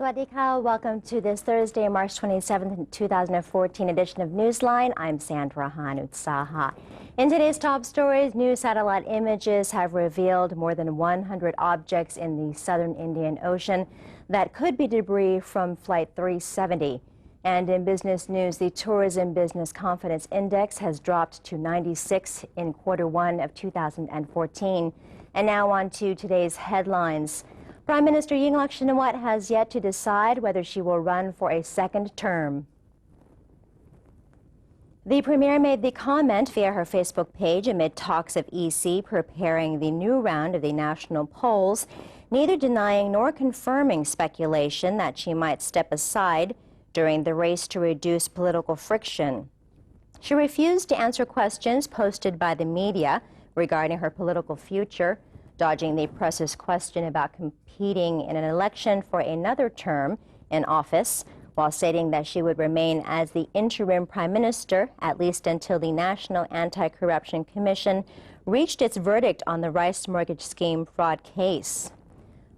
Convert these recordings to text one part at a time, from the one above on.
Sawadika, welcome to this Thursday, March 27th, 2014 edition of Newsline. I'm Sandra Hanutsaha. In today's top stories, new satellite images have revealed more than 100 objects in the southern Indian Ocean that could be debris from Flight 370. And in business news, the Tourism Business Confidence Index has dropped to 96 in Q1 of 2014. And now on to today's headlines. Prime Minister Yingluck Shinawatra has yet to decide whether she will run for a second term. The Premier made the comment via her Facebook page amid talks of EC preparing the new round of the national polls, neither denying nor confirming speculation that she might step aside during the race to reduce political friction. She refused to answer questions posted by the media regarding her political future, dodging the press's question about competing in an election for another term in office, while stating that she would remain as the interim prime minister, at least until the National Anti-Corruption Commission reached its verdict on the Rice mortgage scheme fraud case.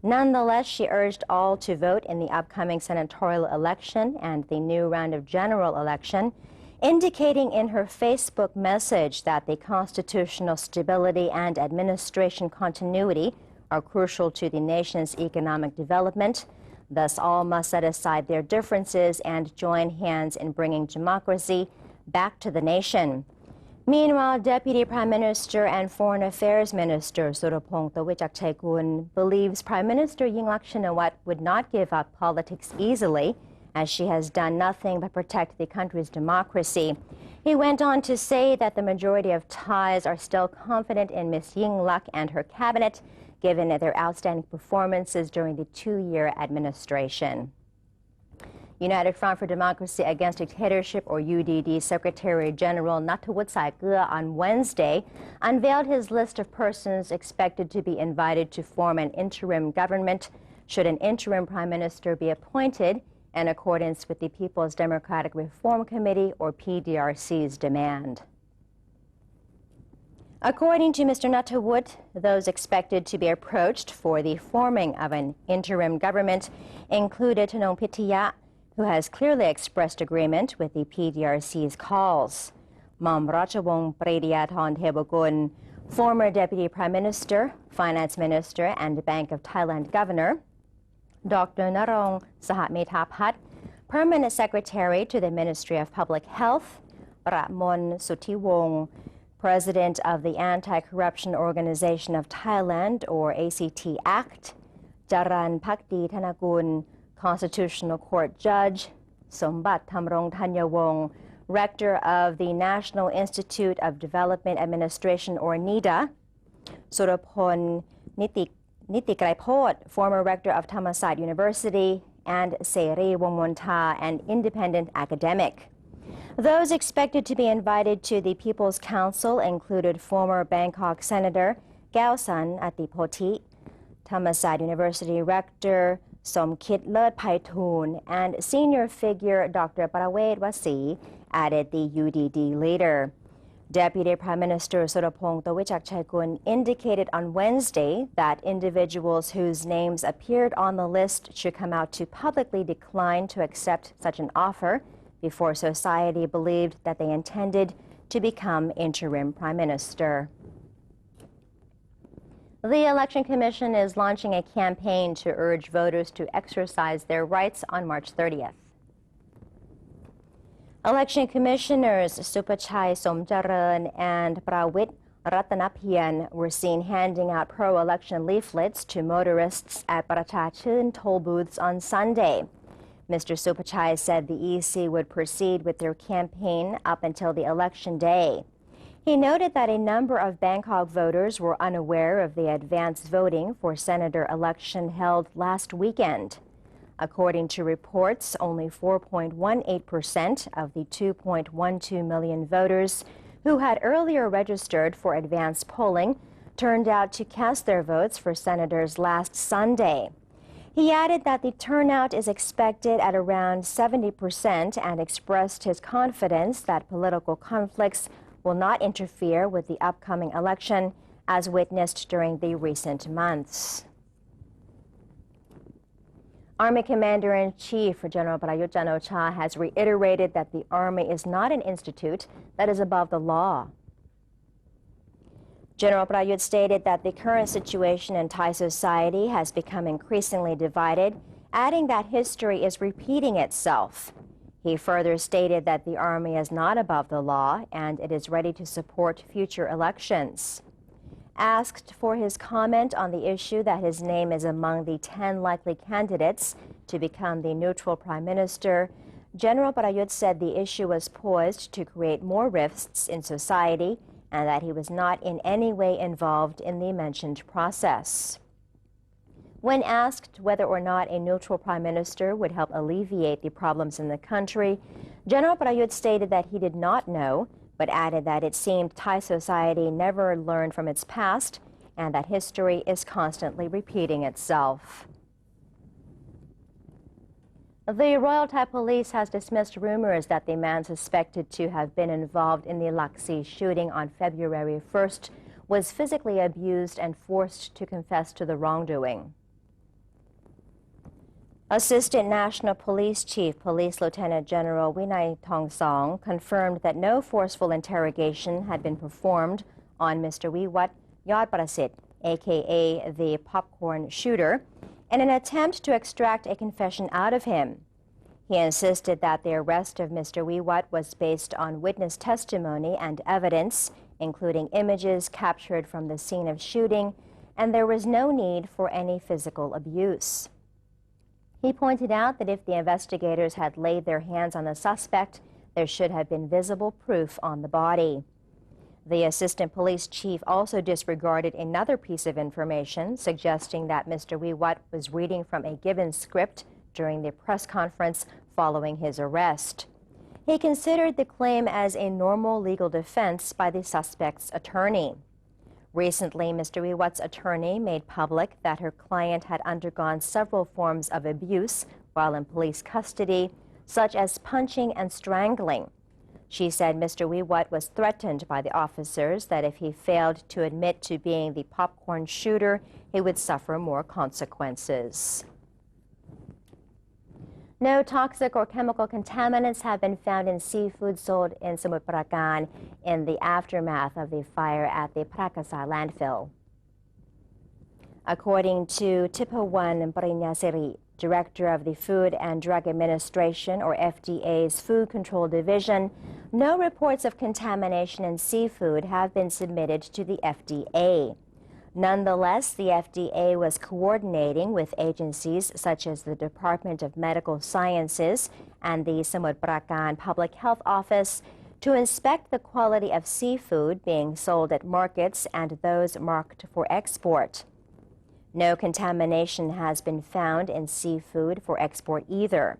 Nonetheless, she urged all to vote in the upcoming senatorial election and the new round of general election, indicating in her Facebook message that the constitutional stability and administration continuity are crucial to the nation's economic development. Thus, all must set aside their differences and join hands in bringing democracy back to the nation. Meanwhile, Deputy Prime Minister and Foreign Affairs Minister Surapong Tawichakchaikun believes Prime Minister Yingluck Shinawatra would not give up politics easily, as she has done nothing but protect the country's democracy. He went on to say that the majority of Thais are still confident in Ms. Yingluck and her cabinet, given their outstanding performances during the two-year administration. United Front for Democracy Against Dictatorship, or UDD, Secretary General Nattawut Saikua on Wednesday unveiled his list of persons expected to be invited to form an interim government should an interim prime minister be appointed, in accordance with the People's Democratic Reform Committee, or PDRC's, demand. According to Mr. Nattawut, those expected to be approached for the forming of an interim government included Tanong Pitaya, who has clearly expressed agreement with the PDRC's calls. Mom Rachawong Prediathon Thebokun, former Deputy Prime Minister, Finance Minister, and Bank of Thailand Governor; Dr. Narong Sahamethapat, Permanent Secretary to the Ministry of Public Health; Ramon Suthiwong, President of the Anti-Corruption Organization of Thailand, or ACT-ACT; Jaran Pakdi Thanakul, Constitutional Court Judge; Sombat Thamrong Thanyawong, Rector of the National Institute of Development Administration, or NIDA; Surapon Nitikraipot, former rector of Thammasat University; and Seri Wongmonta, an independent academic. Those expected to be invited to the People's Council included former Bangkok Senator Gaosan Atipoti, Thammasat University Rector Somkit Lertpaitun, and senior figure Dr. Parawet Wasi, added the UDD leader. Deputy Prime Minister Surapong Tawichakchaikun indicated on Wednesday that individuals whose names appeared on the list should come out to publicly decline to accept such an offer before society believed that they intended to become interim Prime Minister. The Election Commission is launching a campaign to urge voters to exercise their rights on March 30th. Election Commissioners Supachai Somjaran and Prawit Ratanapian were seen handing out pro-election leaflets to motorists at Prachachun toll booths on Sunday. Mr. Supachai said the EC would proceed with their campaign up until the election day. He noted that a number of Bangkok voters were unaware of the advance voting for senator election held last weekend. According to reports, only 4.18% of the 2.12 million voters who had earlier registered for advance polling turned out to cast their votes for senators last Sunday. He added that the turnout is expected at around 70% and expressed his confidence that political conflicts will not interfere with the upcoming election, as witnessed during the recent months. Army Commander-in-Chief General Prayut Chan-o-cha has reiterated that the Army is not an institute that is above the law. General Prayut stated that the current situation in Thai society has become increasingly divided, adding that history is repeating itself. He further stated that the Army is not above the law and it is ready to support future elections. Asked for his comment on the issue that his name is among the 10 likely candidates to become the neutral prime minister, General Prayut said the issue was poised to create more rifts in society and that he was not in any way involved in the mentioned process. When asked whether or not a neutral prime minister would help alleviate the problems in the country, General Prayut stated that he did not know, but added that it seemed Thai society never learned from its past and that history is constantly repeating itself. The Royal Thai Police has dismissed rumors that the man suspected to have been involved in the Laxi shooting on February 1st was physically abused and forced to confess to the wrongdoing. Assistant National Police Chief Police Lieutenant General Winai Thong-song confirmed that no forceful interrogation had been performed on Mr. Wiwat Yodprasit, aka the popcorn shooter, in an attempt to extract a confession out of him. He insisted that the arrest of Mr. Wiwat was based on witness testimony and evidence, including images captured from the scene of shooting, and there was no need for any physical abuse. He pointed out that if the investigators had laid their hands on the suspect, there should have been visible proof on the body. The assistant police chief also disregarded another piece of information suggesting that Mr. Wiwat was reading from a given script during the press conference following his arrest. He considered the claim as a normal legal defense by the suspect's attorney. Recently, Mr. Wiwat's attorney made public that her client had undergone several forms of abuse while in police custody, such as punching and strangling. She said Mr. Wiwat was threatened by the officers that if he failed to admit to being the popcorn shooter, he would suffer more consequences. No toxic or chemical contaminants have been found in seafood sold in Samut Prakan in the aftermath of the fire at the Prakasa landfill. According to Tipawan Parinyasiri, Director of the Food and Drug Administration, or FDA's Food Control Division, no reports of contamination in seafood have been submitted to the FDA. Nonetheless, the FDA was coordinating with agencies such as the Department of Medical Sciences and the Samut Prakan Public Health Office to inspect the quality of seafood being sold at markets and those marked for export. No contamination has been found in seafood for export either.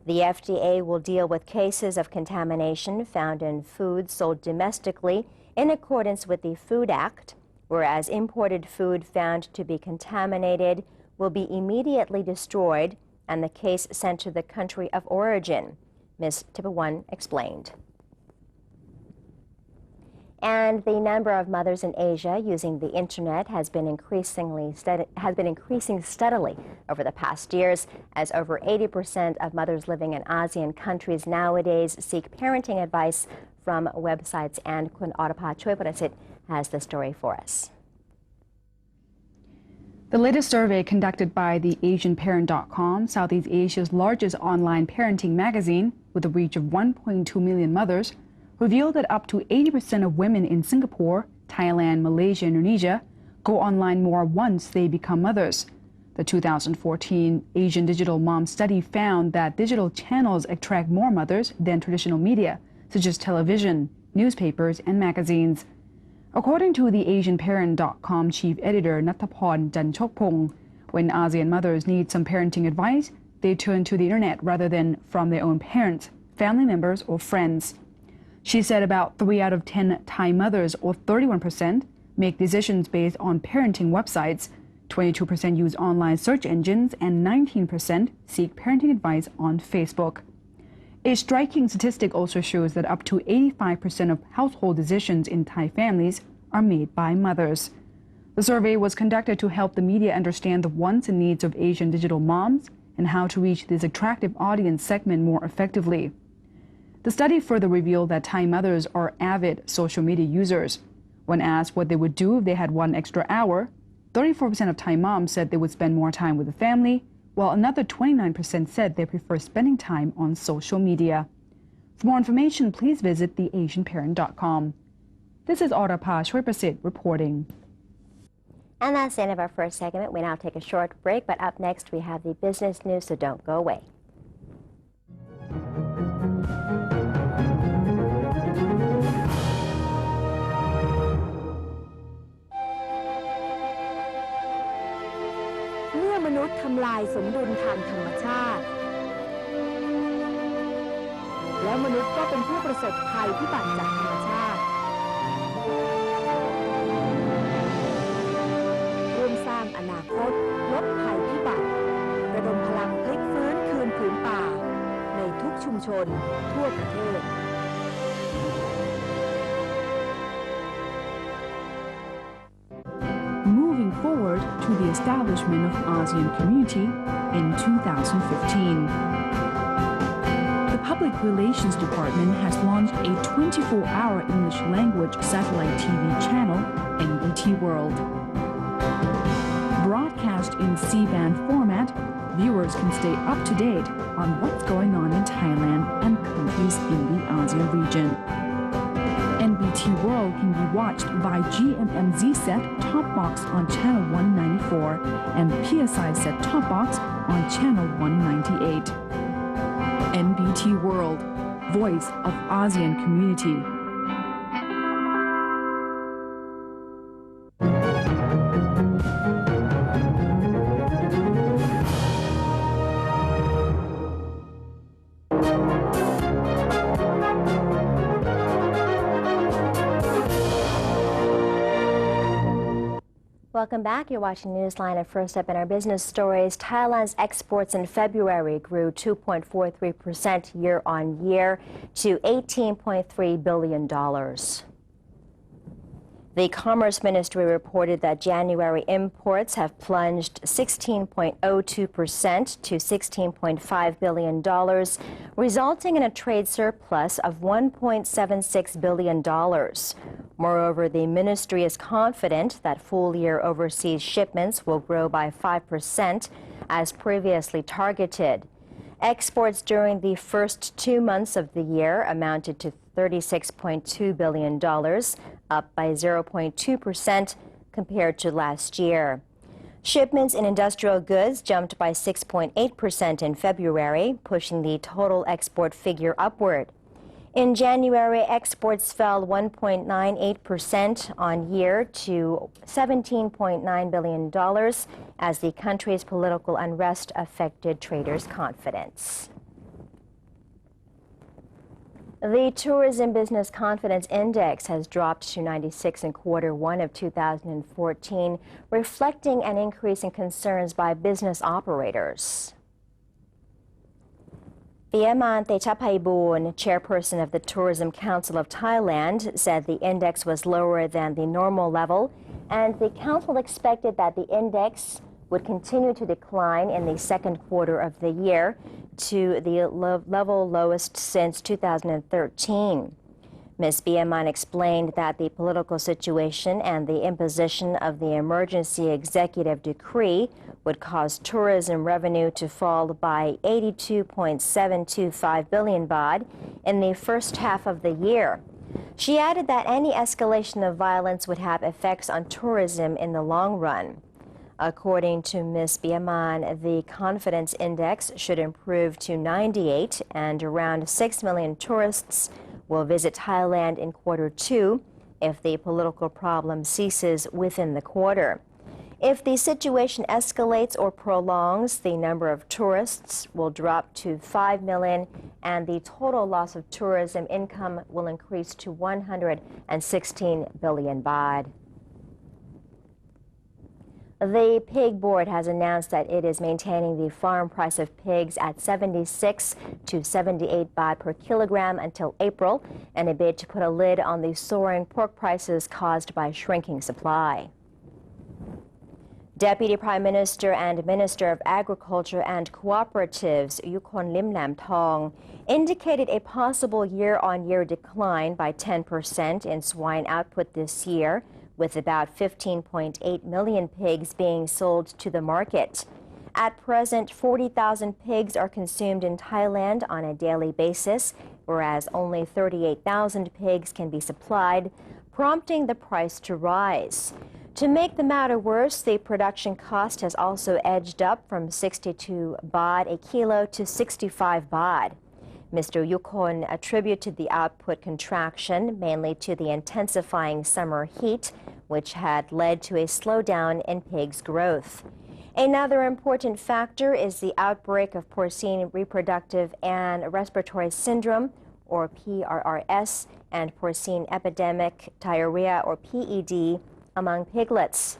The FDA will deal with cases of contamination found in food sold domestically in accordance with the Food Act, whereas imported food found to be contaminated will be immediately destroyed and the case sent to the country of origin, Ms. Tipawan explained. And the number of mothers in Asia using the internet has been increasing steadily over the past years, as over 80% of mothers living in ASEAN countries nowadays seek parenting advice from websites. And Kun Arapa Choiprasit has the story for us. The latest survey conducted by the AsianParent.com, Southeast Asia's largest online parenting magazine, with a reach of 1.2 million mothers, revealed that up to 80% of women in Singapore, Thailand, Malaysia, and Indonesia go online more once they become mothers. The 2014 Asian Digital Mom Study found that digital channels attract more mothers than traditional media, such as television, newspapers, and magazines. According to the AsianParent.com chief editor Nattapon Janchokpong, when ASEAN mothers need some parenting advice, they turn to the internet rather than from their own parents, family members, or friends. She said about 3 out of 10 Thai mothers, or 31%, make decisions based on parenting websites, 22% use online search engines, and 19% seek parenting advice on Facebook. A striking statistic also shows that up to 85% of household decisions in Thai families are made by mothers. The survey was conducted to help the media understand the wants and needs of Asian digital moms and how to reach this attractive audience segment more effectively. The study further revealed that Thai mothers are avid social media users. When asked what they would do if they had 1 extra hour, 34% of Thai moms said they would spend more time with the family, while another 29% said they prefer spending time on social media. For more information, please visit theasianparent.com. This is Aurapa Choi reporting. And that's the end of our first segment. We now take a short break, but up next we have the business news, so don't go away.เมื่อมนุษย์ทำลายสมดุลทางธรรมชาติแล้วมนุษย์ก็เป็นผู้ประสบภัยพิบัติจากธรรมชาติร่วมสร้างอนาคตลดภัยพิบัติระดมพลังพลิกฟื้นคืนผืนป่าในทุกชุมชนทั่วประเทศMoving forward to the establishment of ASEAN Community in 2015. The Public Relations Department has launched a 24-hour English language satellite TV channel, NBT World. Broadcast in C-band format, viewers can stay up to date on what's going on in Thailand and countries in the ASEAN region. NBT World can be watched by GMMZ set-top box on channel 194 and PSI set-top box on channel 198. NBT World, Voice of ASEAN Community. Welcome back. You're watching Newsline, and first up in our business stories, Thailand's exports in February grew 2.43% year-on-year to $18.3 billion. The Commerce Ministry reported that January imports have plunged 16.02% to $16.5 billion, resulting in a trade surplus of $1.76 billion. Moreover, the ministry is confident that full-year overseas shipments will grow by 5% as previously targeted. Exports during the first 2 months of the year amounted to $36.2 billion, up by 0.2% compared to last year. Shipments in industrial goods jumped by 6.8% in February, pushing the total export figure upward. In January, exports fell 1.98% on year to $17.9 billion as the country's political unrest affected traders' confidence. The Tourism Business Confidence Index has dropped to 96 in Q1 of 2014, reflecting an increase in concerns by business operators. Piyaman Techapaiboon, chairperson of the Tourism Council of Thailand, said the index was lower than the normal level, and the council expected that the index would continue to decline in the second quarter of the year to the level lowest since 2013. Ms. Piyaman explained that the political situation and the imposition of the emergency executive decree would cause tourism revenue to fall by 82.725 billion baht in the first half of the year. She added that any escalation of violence would have effects on tourism in the long run. According to Ms. Piyaman, the confidence index should improve to 98, and around 6 million tourists will visit Thailand in Q2 if the political problem ceases within the quarter. If the situation escalates or prolongs, the number of tourists will drop to 5 million, and the total loss of tourism income will increase to 116 billion baht. The Pig Board has announced that it is maintaining the farm price of pigs at 76 to 78 baht per kilogram until April, in a bid to put a lid on the soaring pork prices caused by shrinking supply. Deputy Prime Minister and Minister of Agriculture and Cooperatives Yukhon Lim Lam Thong indicated a possible year-on-year decline by 10% in swine output this year, with about 15.8 million pigs being sold to the market. At present, 40,000 pigs are consumed in Thailand on a daily basis, whereas only 38,000 pigs can be supplied, prompting the price to rise. To make the matter worse, the production cost has also edged up from 62 baht a kilo to 65 baht. Mr. Yukhon attributed the output contraction mainly to the intensifying summer heat, which had led to a slowdown in pigs' growth. Another important factor is the outbreak of porcine reproductive and respiratory syndrome, or PRRS, and porcine epidemic diarrhea, or PED, among piglets.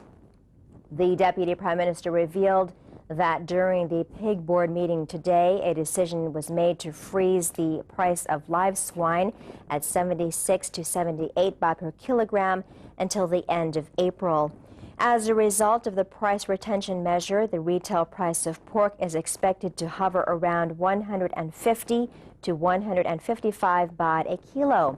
The Deputy Prime Minister revealed that during the pig board meeting today, a decision was made to freeze the price of live swine at 76 to 78 baht per kilogram until the end of April. As a result of the price retention measure, the retail price of pork is expected to hover around 150 to 155 baht a kilo.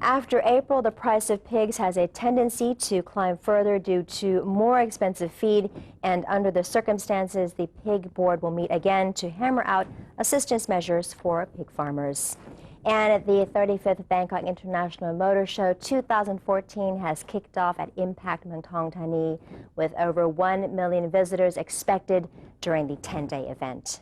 After April, the price of pigs has a tendency to climb further due to more expensive feed, and under the circumstances, the pig board will meet again to hammer out assistance measures for pig farmers. And the 35th Bangkok International Motor Show 2014 has kicked off at Impact Muang Thong Thani, with over 1 million visitors expected during the 10-day event.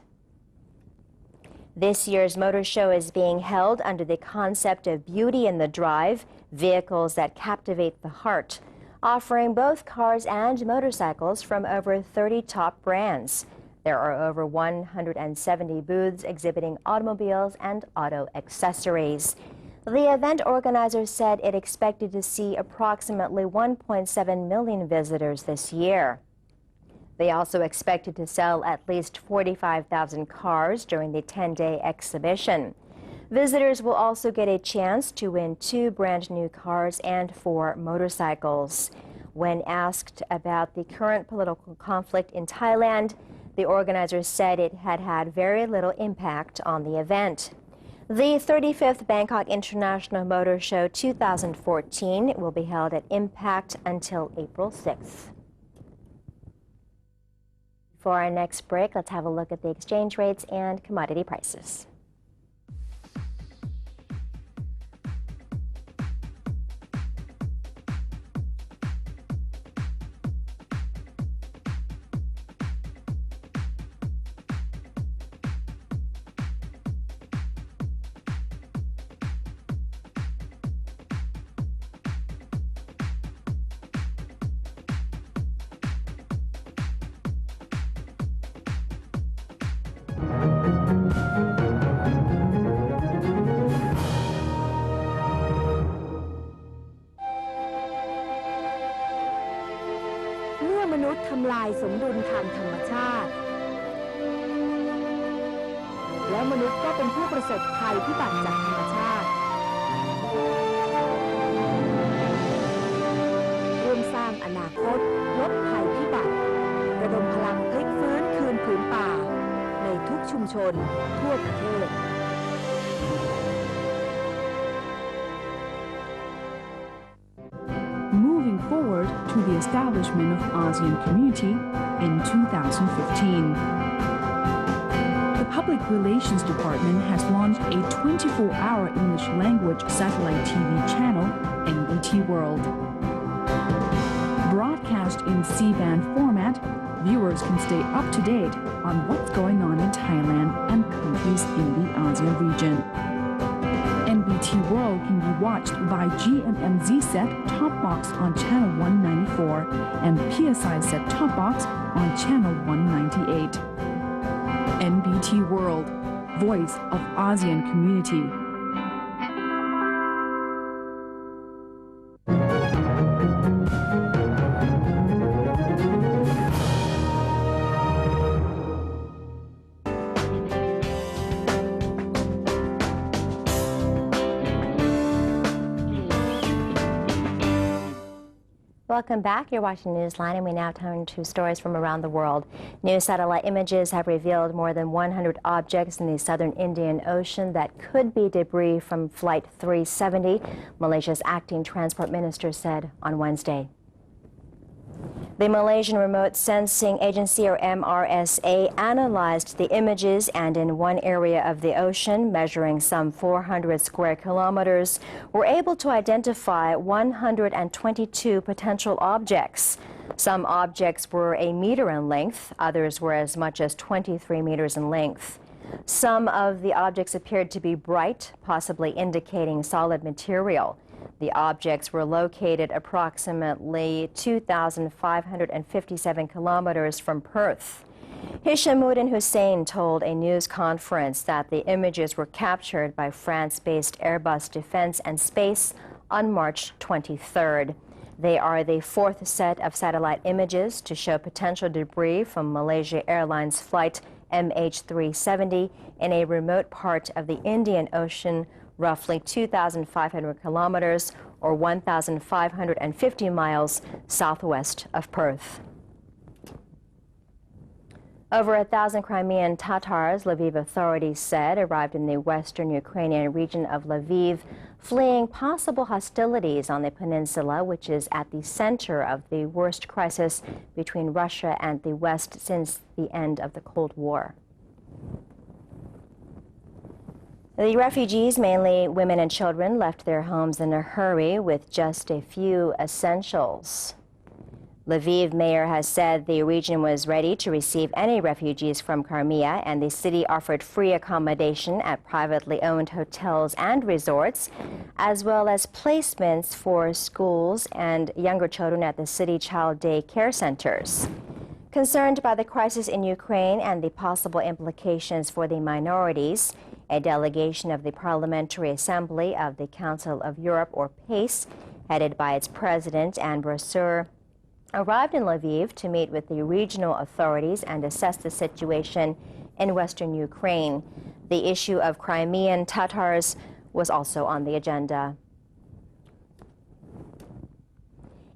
This year's motor show is being held under the concept of beauty in the drive, vehicles that captivate the heart, offering both cars and motorcycles from over 30 top brands. There are over 170 booths exhibiting automobiles and auto accessories. The event organizers said it expected to see approximately 1.7 million visitors this year. They also expected to sell at least 45,000 cars during the 10-day exhibition. Visitors will also get a chance to win 2 brand new cars and 4 motorcycles. When asked about the current political conflict in Thailand, the organizers said it had had very little impact on the event. The 35th Bangkok International Motor Show 2014 will be held at Impact until April 6th. For our next break, let's have a look at the exchange rates and commodity prices.มนุษย์ทำลายสมดุลทางธรรมชาติแล้วมนุษย์ก็เป็นผู้ประสบภัยพิบัติจากธรรมชาติร่วมสร้างอนาคตลดภัยพิบัติระดมพลังพลิกฟื้นคืนผืนป่าในทุกชุมชนทั่วประเทศMoving forward to the establishment of ASEAN Community in 2015. The Public Relations Department has launched a 24-hour English language satellite TV channel, NBT World. Broadcast in C-band format, viewers can stay up to date on what's going on in Thailand and countries in the ASEAN region. NBT World can be watched by GMMZ set top box on channel 194 and PSI set top box on channel 198. NBT World, Voice of ASEAN Community. Welcome back. You're watching Newsline, and we now turn to stories from around the world. New satellite images have revealed more than 100 objects in the southern Indian Ocean that could be debris from Flight 370, Malaysia's acting transport minister said on Wednesday. The Malaysian Remote Sensing Agency, or MRSA, analyzed the images, and in one area of the ocean, measuring some 400 square kilometers, were able to identify 122 potential objects. Some objects were a meter in length, others were as much as 23 meters in length. Some of the objects appeared to be bright, possibly indicating solid material. The objects were located approximately 2,557 kilometers from Perth. Hishamuddin Hussein told a news conference that the images were captured by France-based Airbus Defence and Space on March 23rd. They are the fourth set of satellite images to show potential debris from Malaysia Airlines flight MH370 in a remote part of the Indian Ocean, roughly 2,500 kilometers or 1,550 miles southwest of Perth. Over 1,000 Crimean Tatars, Lviv authorities said, arrived in the western Ukrainian region of Lviv, fleeing possible hostilities on the peninsula, which is at the center of the worst crisis between Russia and the West since the end of the Cold War. The refugees, mainly women and children, left their homes in a hurry with just a few essentials. Lviv mayor has said the region was ready to receive any refugees from Crimea, and the city offered free accommodation at privately owned hotels and resorts, as well as placements for schools and younger children at the city child day care centers. Concerned by the crisis in Ukraine and the possible implications for the minorities, a delegation of the Parliamentary Assembly of the Council of Europe, or PACE, headed by its president, Anne Brasseur, arrived in Lviv to meet with the regional authorities and assess the situation in western Ukraine. The issue of Crimean Tatars was also on the agenda.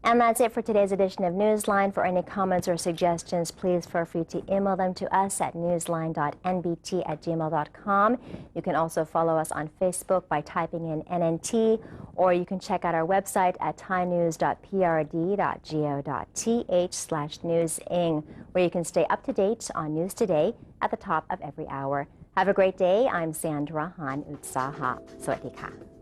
And that's it for today's edition of Newsline. For any comments or suggestions, please feel free to email them to us at newsline.nbt@gmail.com. You can also follow us on Facebook by typing in NNT, or you can check out our website at thainews.prd.go.th/newsing, where you can stay up to date on news today at the top of every hour. Have a great day. I'm Sandra Han Utsaha. สวัสดีค่ะ